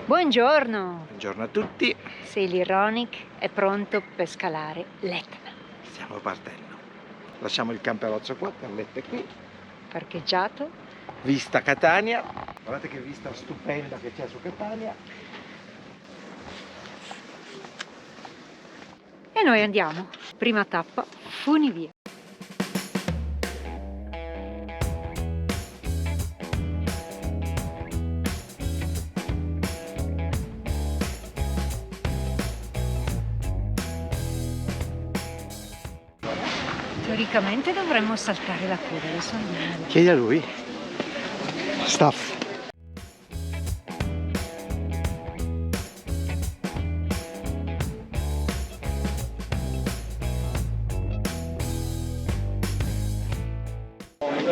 Buongiorno, Buongiorno a tutti, sei l'Ironic è pronto per scalare l'Etna. stiamo partendo. Lasciamo il camperozzo qua, Carletta è qui, Parcheggiato. vista Catania, guardate che vista stupenda che c'è su Catania. E noi andiamo. Prima tappa, Funivia. Teoricamente dovremmo saltare la coda, adesso andiamo. Chiedi a lui. Staff.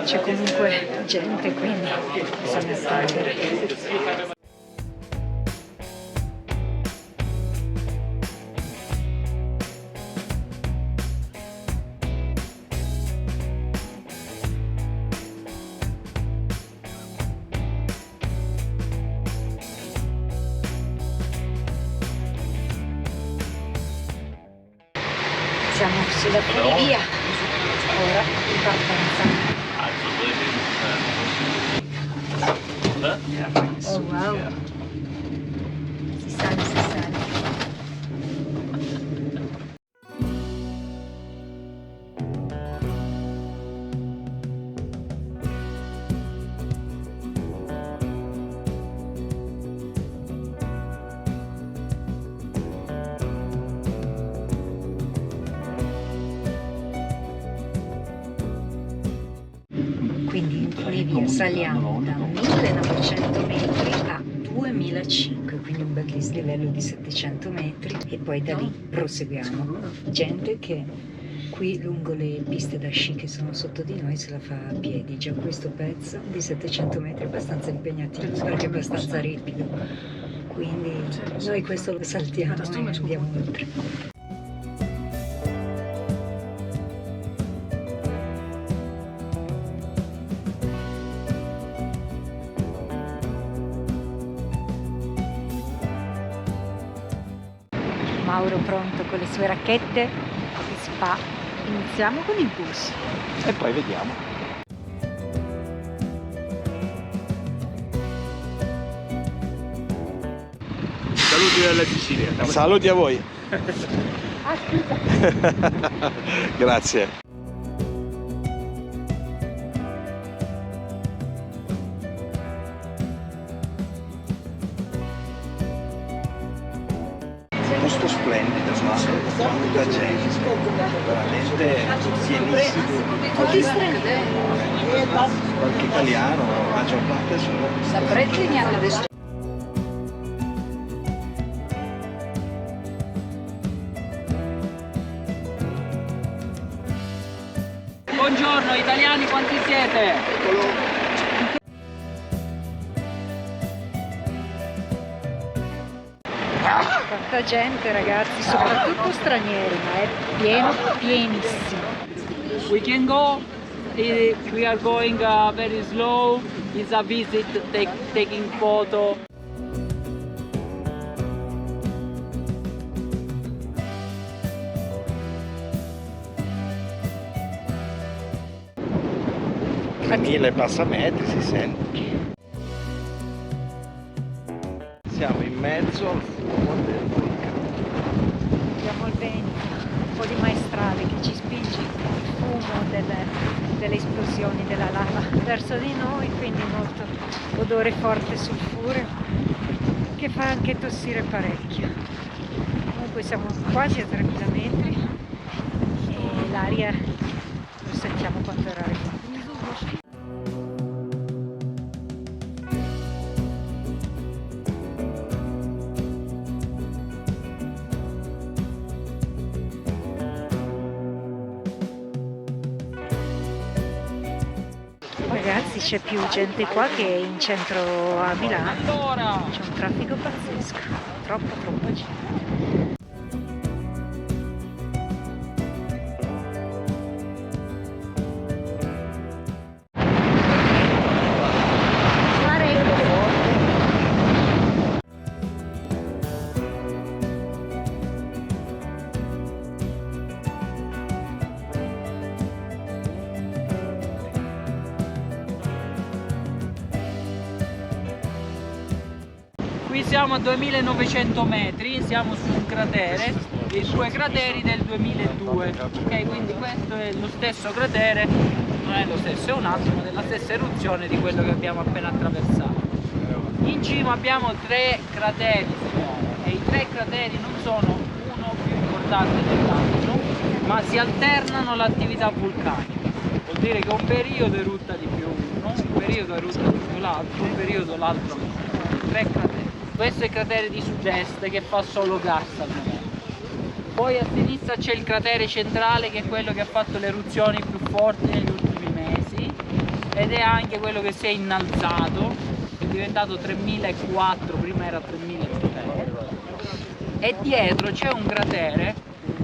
C'è comunque gente, quindi bisogna stare. Siamo sulla funivia, ora in partenza. Oh wow, si sale, si sale. Quindi in funivia saliamo da 1900 metri a 2005, quindi un bel dislivello di 700 metri e poi da lì proseguiamo. Gente che qui lungo le piste da sci che sono sotto di noi se la fa a piedi, già questo pezzo di 700 metri è abbastanza impegnativo perché è abbastanza ripido, quindi noi questo lo saltiamo e andiamo oltre. Mauro pronto con le sue racchette di spa. Iniziamo con il bus. E poi vediamo. Saluti dalla Sicilia. Saluti a voi. Ah, scusa. Grazie. Posto splendido, ma molta gente, veramente pienissimo. Tutti stranieri. Qualche italiano, la maggior parte sono. Saprete neanche adesso. Buongiorno italiani, quanti siete? Quanta gente ragazzi, soprattutto stranieri, ma è pieno, pienissimo. We can go. We are going very slow. It's a visit, taking photo. A 1000 passametri si sente. Siamo in mezzo al fumo del vulcano. Abbiamo il vento, un po' di maestrale che ci spinge il fumo delle esplosioni della lava verso di noi, quindi molto odore forte sulfureo che fa anche tossire parecchio. Comunque siamo quasi a 3000 metri e l'aria lo sentiamo quanto era rarefatta. Ragazzi, c'è più gente qua che in centro a Milano, c'è un traffico pazzesco, troppa gente. Qui siamo a 2900 metri, siamo su un cratere, i due crateri del 2002, ok? Quindi questo è lo stesso cratere, non è lo stesso, è un altro, ma della stessa eruzione di quello che abbiamo appena attraversato. In cima abbiamo 3 crateri e i 3 crateri non sono uno più importante dell'altro, ma si alternano l'attività vulcanica. Vuol dire che un periodo erutta di più uno, un periodo erutta di più l'altro, un periodo l'altro no. 3 crateri. Questo è il cratere di sud-est che fa solo gas al momento. Poi a sinistra c'è il cratere centrale che è quello che ha fatto le eruzioni più forti negli ultimi mesi ed è anche quello che si è innalzato, è diventato 3004, prima era 3003. E dietro c'è un cratere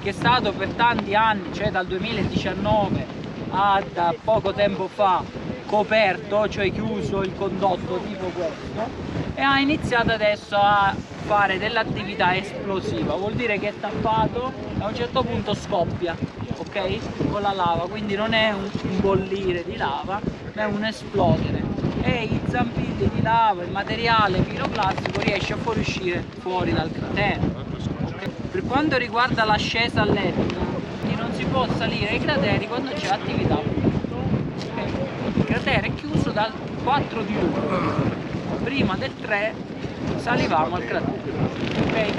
che è stato per tanti anni, cioè dal 2019 a da poco tempo fa, coperto, cioè chiuso il condotto tipo questo, e ha iniziato adesso a fare dell'attività esplosiva, vuol dire che è tappato e a un certo punto scoppia, ok? Con la lava, quindi non è un bollire di lava, ma è un esplodere, e i zampilli di lava, il materiale piroclastico riesce a fuoriuscire fuori dal cratere. Okay? Per quanto riguarda l'ascesa all'Etna, non si può salire ai crateri quando c'è attività. Okay? Il cratere è chiuso dal 4 di luglio, prima del 3 salivamo al cratere. Okay?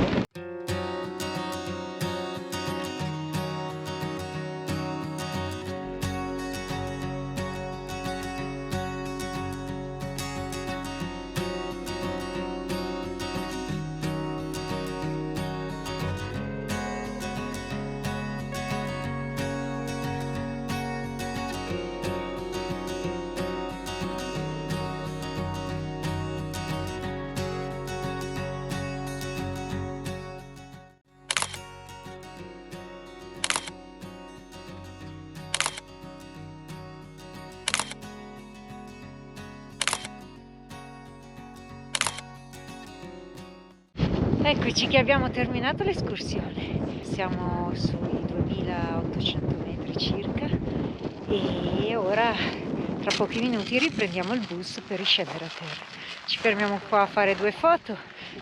Eccoci che abbiamo terminato l'escursione, siamo sui 2800 metri circa e ora tra pochi minuti riprendiamo il bus per riscendere a terra. Ci fermiamo qua a fare 2 foto,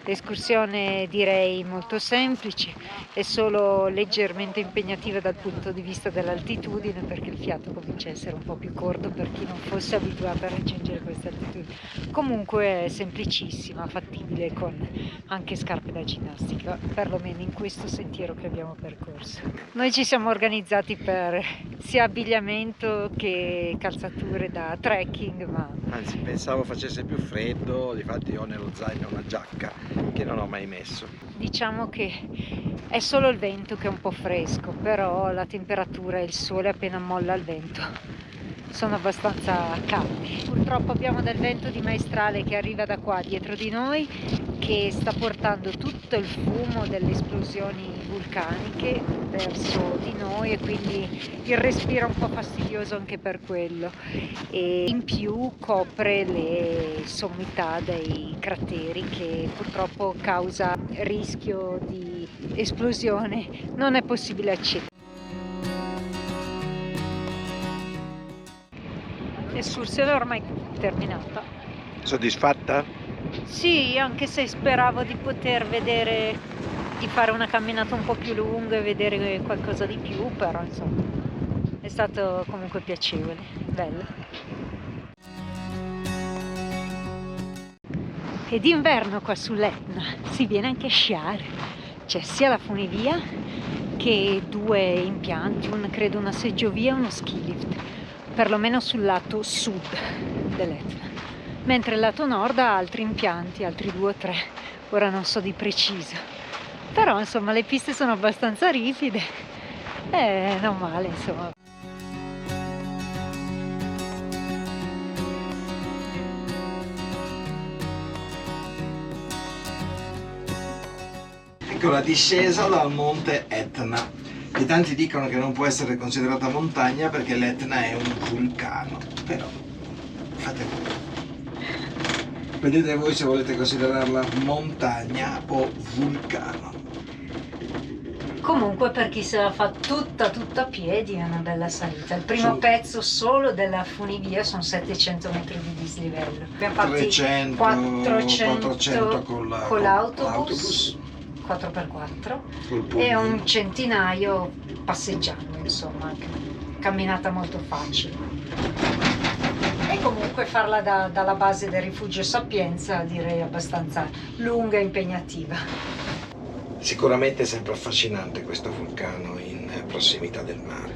l'escursione direi molto semplice, è solo leggermente impegnativa dal punto di vista dell'altitudine perché il fiato comincia a essere un po' più corto per chi non fosse abituato a raggiungere questa altitudine. Comunque è semplicissima, fattibile con anche scarpe da ginnastica, perlomeno in questo sentiero che abbiamo percorso. Noi ci siamo organizzati per sia abbigliamento che calzature da trekking, ma Anzi, pensavo facesse più freddo, difatti ho nello zaino una giacca che non ho mai messo. diciamo che è solo il vento che è un po' fresco, però la temperatura e il sole appena molla il vento sono abbastanza caldi. Purtroppo abbiamo del vento di maestrale che arriva da qua dietro di noi, che sta portando tutto il fumo delle esplosioni vulcaniche verso di noi e quindi il respiro è un po' fastidioso anche per quello, e in più copre le sommità dei crateri che purtroppo causa rischio di esplosione, non è possibile accedere. L'escursione è ormai terminata. Soddisfatta? Sì, anche se speravo di poter vedere, di fare una camminata un po' più lunga e vedere qualcosa di più, però insomma è stato comunque piacevole, bello. E d'inverno qua sull'Etna si viene anche a sciare, c'è sia la funivia che 2 impianti, credo una seggiovia e uno ski lift, perlomeno sul lato sud dell'Etna, mentre il lato nord ha altri impianti, altri 2 o 3, ora non so di preciso, però insomma le piste sono abbastanza ripide e non male insomma. Ecco la discesa dal monte Etna, che tanti dicono che non può essere considerata montagna perché l'Etna è un vulcano, però fate voi. Vedete voi se volete considerarla montagna o vulcano. Comunque per chi se la fa tutta a piedi è una bella salita. Il primo Sì. pezzo solo della funivia sono 700 metri di dislivello. Abbiamo fatti 300, 400 con l'autobus 4x4 col e pulmino. un centinaio passeggiando, insomma, camminata molto facile. E comunque farla dalla base del rifugio Sapienza direi abbastanza lunga e impegnativa. Sicuramente è sempre affascinante questo vulcano in prossimità del mare.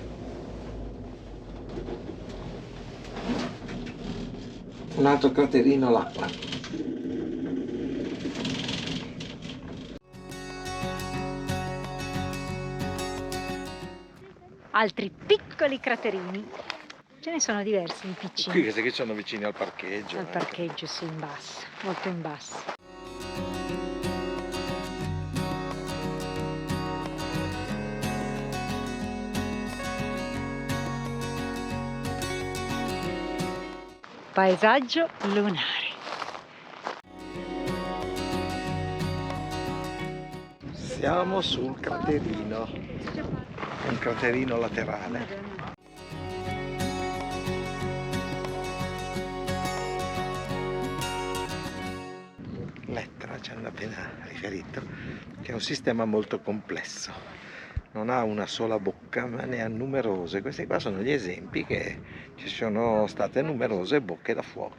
Un altro craterino là. Altri piccoli craterini, ce ne sono diversi di piccini. Qui che sono vicini al parcheggio. Al parcheggio, sì, in basso, molto in basso. Paesaggio lunare. Siamo sul craterino, un craterino laterale. L'Etna ci hanno appena riferito che è un sistema molto complesso. Non ha una sola bocca, ma ne ha numerose. Questi qua sono gli esempi che ci sono state numerose bocche da fuoco.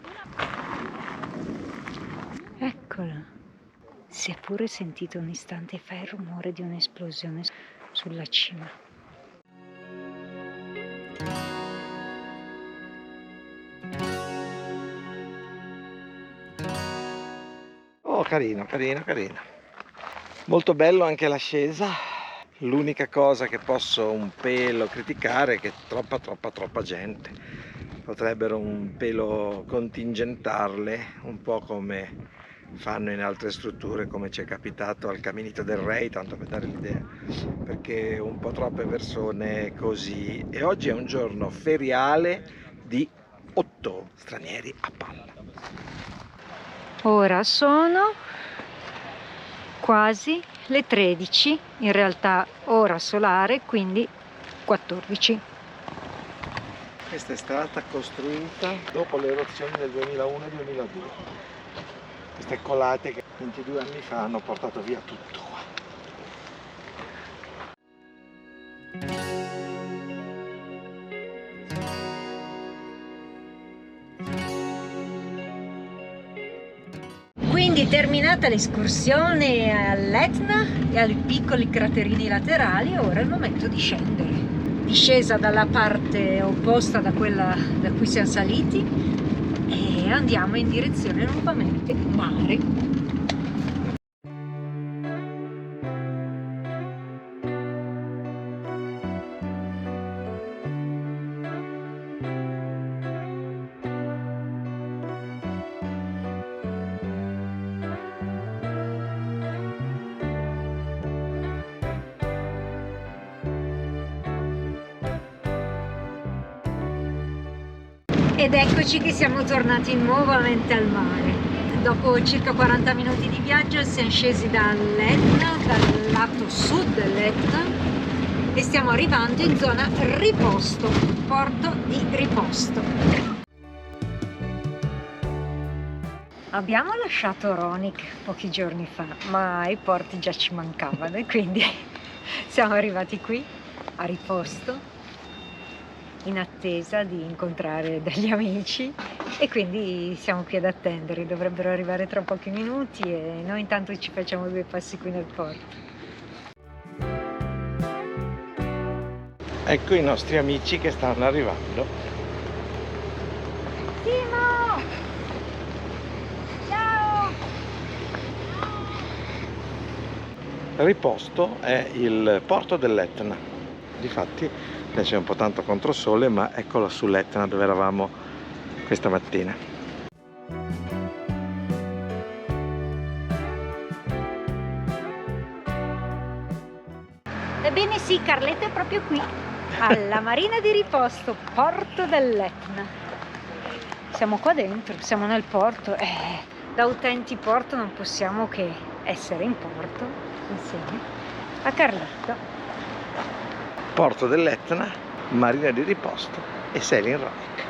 Eccola. Si è pure sentito un istante fa il rumore di un'esplosione sulla cima. Oh, carino, carino, carino. Molto bello anche l'ascesa. L'unica cosa che posso un pelo criticare è che troppa gente. Potrebbero un pelo contingentarle, un po' come fanno in altre strutture, come ci è capitato al Caminito del Rei, tanto per dare l'idea, perché un po' troppe persone così. E oggi è un giorno feriale di 8 stranieri a palla. Ora sono quasi le 13, in realtà ora solare, quindi 14. Questa è stata costruita dopo le eruzioni del 2001 e 2002. Queste colate che 22 anni fa hanno portato via tutto qua. Quindi terminata l'escursione all'Etna e ai piccoli craterini laterali, ora è il momento di scendere. Discesa dalla parte opposta da quella da cui siamo saliti e andiamo in direzione nuovamente mare. Ed eccoci che siamo tornati nuovamente al mare. Dopo circa 40 minuti di viaggio siamo scesi dall'Etna, dal lato sud dell'Etna, e stiamo arrivando in zona Riposto, porto di Riposto. Abbiamo lasciato Ronik pochi giorni fa, ma i porti già ci mancavano e quindi siamo arrivati qui a Riposto in attesa di incontrare degli amici e quindi siamo qui ad attendere. Dovrebbero arrivare tra pochi minuti e noi intanto ci facciamo 2 passi qui nel porto. Ecco i nostri amici che stanno arrivando. Simo! Ciao! Riposto è il porto dell'Etna. Difatti adesso è un po' tanto controsole, ma eccola sull'Etna dove eravamo questa mattina. Ebbene sì, Carletto è proprio qui, alla Marina di Riposto, porto dell'Etna. Siamo qua dentro, siamo nel porto e da utenti porto non possiamo che essere in porto insieme a Carletto Porto dell'Etna, marina di riposto e sailing Ronic.